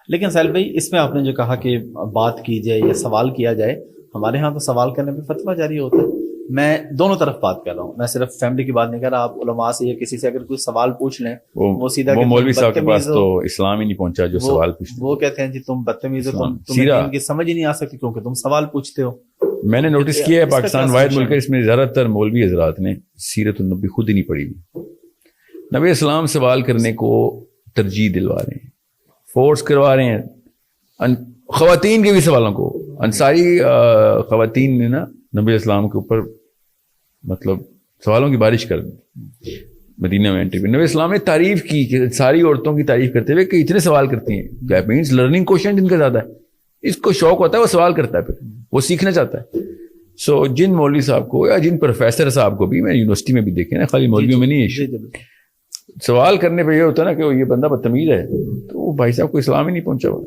لیکن ساحل بھائی اس میں آپ نے جو کہا کہ بات کی جائے یا سوال کیا جائے، ہمارے ہاں تو سوال کرنے پہ فتویٰ جاری ہوتا ہے. میں دونوں طرف بات کر رہا ہوں، میں صرف فیملی کی بات نہیں کر رہا. آپ علماء سے یا کسی سے اگر کوئی سوال پوچھ لیں وہ سیدھا وہ مولوی صاحب کے پاس بدتمیز تو ہو، اسلام ہی نہیں پہنچا جو سوال پوچھتے. وہ کہتے ہیں جی تم بدتمیز ہو، تمہیں سیدھا دین کی سمجھ ہی نہیں آ سکتی کیونکہ تم سوال پوچھتے ہو. میں نے نوٹس کیا ہے پاکستان واحد ملک ہے اس میں زیادہ تر مولوی حضرات نے سیرت النبی خود ہی نہیں پڑھی ہوئی. نبی اسلام سوال کرنے کو ترجیح دلوا رہے ہیں، فورس کروا رہے ہیں خواتین کے بھی سوالوں کو. انصاری خواتین نے نا نبی اسلام کے اوپر مطلب سوالوں کی بارش کر دی مدینہ میں انٹری پہ. نبی اسلام نے تعریف کی کہ ساری عورتوں کی تعریف کرتے ہوئے کہ اتنے سوال کرتی ہیں. دیٹ مینس لرننگ کوشچن جن کا زیادہ ہے، اس کو شوق ہوتا ہے وہ سوال کرتا ہے، پھر وہ سیکھنا چاہتا ہے. سو جن مولوی صاحب کو یا جن پروفیسر صاحب کو بھی، میں یونیورسٹی میں بھی دیکھے نا، خالی مولویوں میں نہیں، سوال کرنے پہ یہ ہوتا ہے نا کہ یہ بندہ بدتمیز ہے، تو بھائی صاحب کو اسلام ہی نہیں پہنچا ہوا.